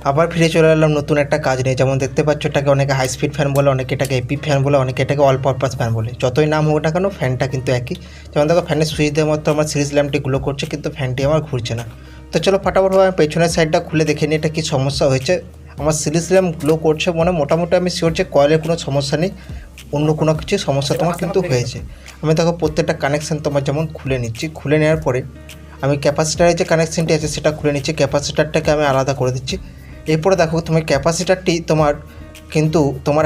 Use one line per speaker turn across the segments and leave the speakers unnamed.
আবার ফিরে চলে এলাম নতুন একটা কাজ নিয়ে। যেমন দেখতে পাচ্ছ, এটাকে অনেকে হাই স্পিড ফ্যান বলে, অনেকে এটাকে এপি ফ্যান বলে, অনেকে এটাকে অল পারপাস ফ্যান বলে। যতই নাম হোক না কেন, ফ্যানটা কিন্তু একই। যেমন দেখো, ফ্যানের সুইচ দেওয়ার মতো আমার সিরিজ ল্যাম্পটি গ্লো করছে, কিন্তু ফ্যানটি আমার ঘুরছে না। তো চলো ফটাফট আমি পেছনের সাইডটা খুলে দেখে নিই এটা কী সমস্যা হয়েছে। আমার সিরিজ ল্যাম্প গ্লো করছে, মানে মোটামুটি আমি শিওর যে কয়েলের কোনো সমস্যা নেই, অন্য কোনো কিছু সমস্যা তোমার কিন্তু হয়েছে। আমি দেখো প্রত্যেকটা কানেকশান তোমার যেমন খুলে নিচ্ছি। খুলে নেওয়ার পরে আমি ক্যাপাসিটারের যে কানেকশানটি আছে সেটা খুলে নিচ্ছি, ক্যাপাসিটারটাকে আমি আলাদা করে দিচ্ছি। এরপরে দেখো তুমি ক্যাপাসিটারটি তোমার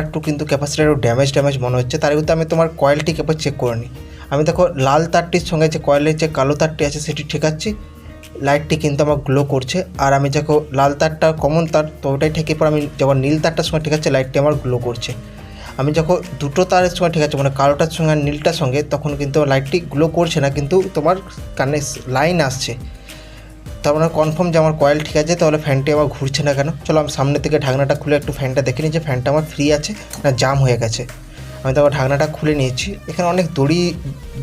একটু ক্যাপাসিটার ড্যামেজ মনে হচ্ছে। তার কিন্তু আমি তোমার কয়েলটিকে একবার চেক করে নিই। আমি দেখো লাল তারটির সঙ্গে যে কয়েলের যে কালো তারটি আছে সেটি ঠেকাচ্ছি, লাইটটি কিন্তু আমার গ্লো করছে। আর আমি দেখো লাল তারটা কমন তার, তো ওটাই ঠেকে পর আমি যখন নীল তারটার সঙ্গে ঠেকাচ্ছি, লাইটটি আমার গ্লো করছে। আমি যখন দুটো তারের সঙ্গে ঠিক আছে, মানে কালোটার সঙ্গে আর নীলটার সঙ্গে, তখন কিন্তু লাইটটি গ্লো করছে না, কিন্তু তোমার কানে লাইন আসছে। তার মানে কনফার্ম যে আমার কয়েল ঠিক আছে, তাহলে ফ্যানটি আমার ঘুরছে না কেন। চলো আমি সামনে থেকে ঢাকনাটা খুলে একটু ফ্যানটা দেখে নিই যে ফ্যানটা আমার ফ্রি আছে না জাম হয়ে গেছে। আমি তারপর ঢাকনাটা খুলে নিয়েছি। এখানে অনেক দড়ি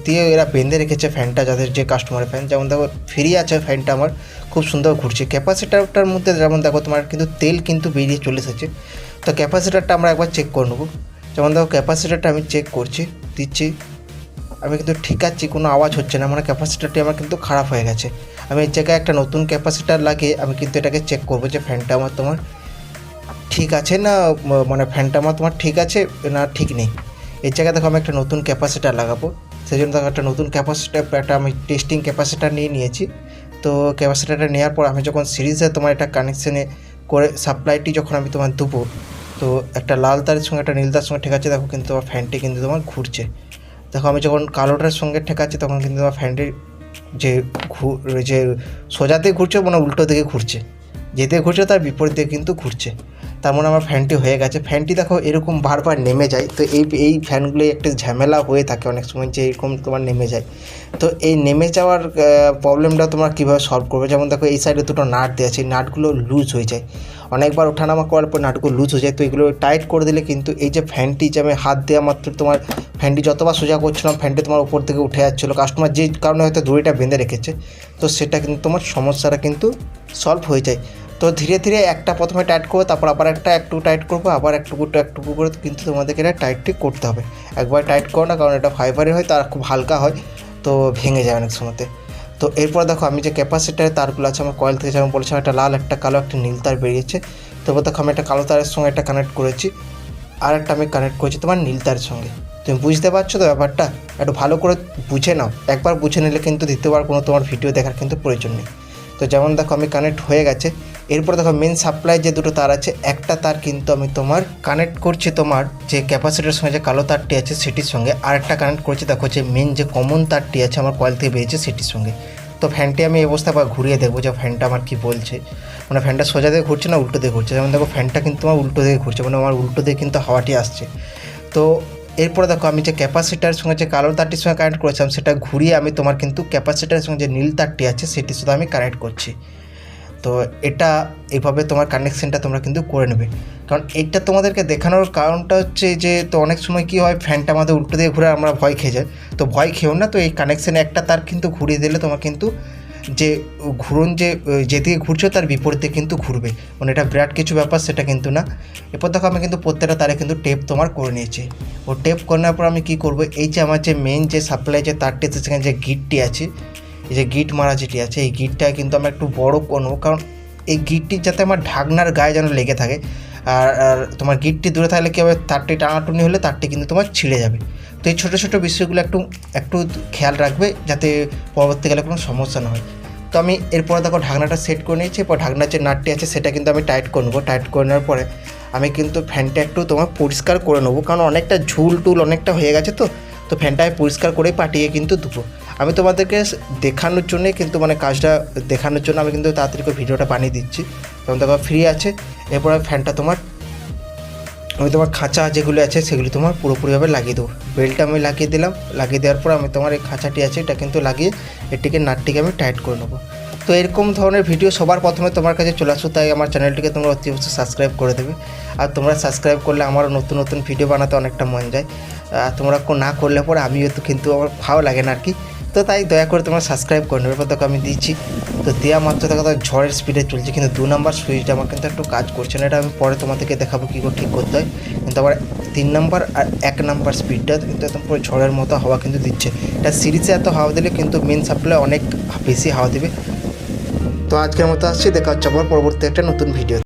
দিয়ে এরা বেঁধে রেখেছে ফ্যানটা, যাদের যে কাস্টমারের ফ্যান। যেমন দেখো ফ্রি আছে, ফ্যানটা আমার খুব সুন্দর ঘুরছে। ক্যাপাসিটারটার মধ্যে যেমন দেখো তোমার কিন্তু তেল কিন্তু বেরিয়ে চলে এসেছে। তো ক্যাপাসিটারটা আমরা একবার চেক করে নেবো। যেমন দেখো ক্যাপাসিটারটা আমি চেক দিচ্ছি, আমি কিন্তু ঠিক আছি, কোনো আওয়াজ হচ্ছে না, মানে ক্যাপাসিটারটি আমার কিন্তু খারাপ হয়ে গেছে। আমি এই জায়গায় একটা নতুন ক্যাপাসিটার লাগিয়ে আমি কিন্তু এটাকে চেক করবো যে ফ্যানটা আমার তোমার ঠিক আছে না, মানে ফ্যানটা আমার তোমার ঠিক আছে না ঠিক নেই। এই জায়গায় দেখো আমি একটা নতুন ক্যাপাসিটার লাগাবো, সেই জন্য দেখো একটা নতুন একটা আমি টেস্টিং ক্যাপাসিটার নিয়েছি। তো ক্যাপাসিটারটা নেওয়ার পর আমি যখন সিরিজে তোমার একটা কানেকশানে করে সাপ্লাইটি যখন আমি তোমার দেবো, তো একটা লাল তারের সঙ্গে একটা নীল তারের সঙ্গে ঠেকাচ্ছে, দেখো কিন্তু আমার ফ্যানটি কিন্তু তোমার ঘুরছে। দেখো আমি যখন কালোটার সঙ্গে ঠেকাচ্ছি, তখন কিন্তু আমার ফ্যানটির যে সোজাতে ঘুরছে, মানে উল্টো দিকে ঘুরছে, যেতে ঘুরছে তার বিপরীত দিকে কিন্তু ঘুরছে। তার মানে আমার ফ্যানটি হয়ে গেছে। ফ্যানটি দেখো এরকম বারবার নেমে যায়। তো এই ফ্যানগুলোই একটা ঝামেলা হয়ে থাকে অনেক সময়, যে এরকম তোমার নেমে যায়। তো এই নেমে যাওয়ার প্রবলেমটা তোমরা কীভাবে সলভ করবে। যেমন দেখো এই সাইডে দুটো নাট দেওয়া আছে, এই নাটগুলো লুজ হয়ে যায়, অনেকবার ওঠানামা করার পর নাটগুলো লুজ হয়ে যায়। তো এগুলো টাইট করে দিলে কিন্তু এই যে ফ্যানটি, যে আমি হাত দেওয়া মাত্র তোমার ফ্যানটি যতবার সোজা করছিলাম, ফ্যানটি তোমার উপর থেকে উঠে যাচ্ছিলো। কাস্টমার যে কারণে হয়তো দড়িটা বেঁধে রেখেছে, তো সেটা কিন্তু তোমার সমস্যাটা কিন্তু সলভ হয়ে যায়। তো ধীরে ধীরে একটা প্রথমে টাইট করবো, তারপর আবার একটু টাইট করবো, আবার একটুকু করে কিন্তু তোমাদেরকে এটা টাইটটি করতে হবে। একবার টাইট করো না, কারণ এটা ফাইবারের হয়, তার খুব হালকা হয়, তো ভেঙে যায় অনেক সময়তে। তো এরপর দেখো আমি যে ক্যাপাসিটারের তারগুলো আছে আমার কয়েল থেকে, যেমন বলেছিলাম একটা লাল, একটা কালো, একটা নীল তার বেরিয়েছে। তারপর দেখো আমি একটা কালো তারের সঙ্গে একটা কানেক্ট করেছি, আর একটা আমি কানেক্ট করেছি তোমার নীল তারের সঙ্গে। তুমি বুঝতে পারছো তো ব্যাপারটা? একটু ভালো করে বুঝে নাও। একবার বুঝে নিলে কিন্তু দ্বিতীয়বার কোনো তোমার ভিডিও দেখার কিন্তু প্রয়োজন নেই। তো যেমন দেখো আমি কানেক্ট হয়ে গেছে। এরপর দেখো মেন সাপ্লাই যে দুটো তার আছে, একটা তার কিন্তু আমি তোমার কানেক্ট করছি তোমার যে ক্যাপাসিটারের সঙ্গে যে কালো তারটি আছে সেটির সঙ্গে, আর একটা কানেক্ট করছি দেখো যে মেন যে কমন তারটি আছে আমার কয়েল থেকে বেরিয়েছে সেটির সঙ্গে। তো ফ্যানটি আমি এই অবস্থা আবার ঘুরিয়ে দেখবো যে ফ্যানটা আমার কী বলছে, মানে ফ্যানটা সোজা দিকে ঘুরছে না উল্টো দিকে ঘুরছে। যেমন দেখো ফ্যানটা কিন্তু আমার উল্টো দিকে ঘুরছে, মানে আমার উল্টো দিকে কিন্তু হাওয়াটি আসছে। তো এরপরে দেখো আমি যে ক্যাপাসিটারের সঙ্গে যে কালো তারটির সঙ্গে কানেক্ট করেছিলাম, সেটা ঘুরিয়ে আমি তোমার কিন্তু ক্যাপাসিটারের সঙ্গে যে নীল তারটি আছে সেটির সাথে আমি কানেক্ট করছি। তো এটা এইভাবে তোমার কানেকশানটা তোমরা কিন্তু করে নেবে। কারণ এটা তোমাদেরকে দেখানোর কারণটা হচ্ছে যে, তো অনেক সময় কী হয়, ফ্যানটা আমাদের উল্টো দিয়ে ঘুরে আমরা ভয় খেয়ে যাই। তো ভয় খেয়েও না, তো এই কানেকশানে একটা তার কিন্তু ঘুরিয়ে দিলে তোমার কিন্তু যে ঘুরন যেদিকে ঘুরছো তার বিপরীতে কিন্তু ঘুরবে, মানে এটা বিরাট কিছু ব্যাপার সেটা কিন্তু না। এরপর দেখো আমি কিন্তু প্রত্যেকটা তারে কিন্তু টেপ তোমার করে নিয়েছি। ও টেপ করে নেওয়ার পর আমি কী করবো, এই যে আমার যে মেন যে সাপ্লাই যে তারটি সেখানে যে গিটটি আছে, এই যে গিট মারা যেটি আছে, এই গিটটা কিন্তু আমরা একটু বড় করবো, কারণ এই গিটটি যাতে আমার ঢাকনার গায়ে যেন লেগে থাকে। আর তোমার গিটটি দূরে থাকলে কী হবে, তারটি টানাটুনি হলে তারটি কিন্তু তোমার ছিঁড়ে যাবে। তো এই ছোটো ছোটো বিষয়গুলো একটু খেয়াল রাখবে, যাতে পরবর্তীকালে কোনো সমস্যা না হয়। তো আমি এরপরে দেখো ঢাকনাটা সেট করে নিয়েছি। এরপর ঢাকনার যে নাটটি আছে সেটা কিন্তু আমি টাইট করে নেবো। টাইট করে নেওয়ার পরে আমি কিন্তু ফ্যানটা একটু তোমার পরিষ্কার করে নেবো, কারণ অনেকটা ঝুল টুল অনেকটা হয়ে গেছে। তো ফ্যানটা আমি পরিষ্কার করে পাঠিয়ে কিন্তু দেবো। আমি তোমাদেরকে দেখানোর জন্যে কিন্তু, মানে কাজটা দেখানোর জন্য আমি কিন্তু তাড়াতাড়ি করে ভিডিওটা বানিয়ে দিচ্ছি। যেমন দেখো ফ্রি আছে। এরপর ফ্যানটা আমি তোমার খাঁচা যেগুলো আছে সেগুলি তোমার পুরোপুরিভাবে লাগিয়ে দেবো। বেল্টটা আমি লাগিয়ে দিলাম। লাগিয়ে দেওয়ার পর আমি তোমার এই খাঁচাটি আছে এটা কিন্তু লাগিয়ে এটিকে নাটটিকে আমি টাইট করে নেবো। তো এরকম ধরনের ভিডিও সবার প্রথমে তোমার কাছে চলে আসো, তাই আমার চ্যানেলটিকে তোমরা অতি অবশ্যই সাবস্ক্রাইব করে দেবে। আর তোমরা সাবস্ক্রাইব করলে আমারও নতুন নতুন ভিডিও বানাতে অনেকটা মন যায়। তোমরা না করলে পরে আমিও তো কিন্তু আমার ভালো লাগে না আর কি। তো তাই দয়া করে তোমরা সাবস্ক্রাইব করে নেবে। এবার দেখো আমি দিচ্ছি, তো দেওয়া মাত্র দেখো তো ঝড়ের স্পিডে চলছে, কিন্তু 2 নাম্বার সুইচটা আমার কিন্তু একটু কাজ করছে না। এটা আমি পরে তোমাদেরকে দেখাবো কী করে ঠিক করতে হয়। কিন্তু আবার 3 নাম্বার আর 1 নাম্বার স্পিডটা কিন্তু একদম পুরো ঝড়ের মতো হাওয়া কিন্তু দিচ্ছে। এটা সিরিজে এত হাওয়া দিলে কিন্তু মেন সাপ্লাই অনেক বেশি হাওয়া দেবে। তো আজকের মতো আসছি, দেখা হচ্ছে আবার পরবর্তী একটা নতুন ভিডিও।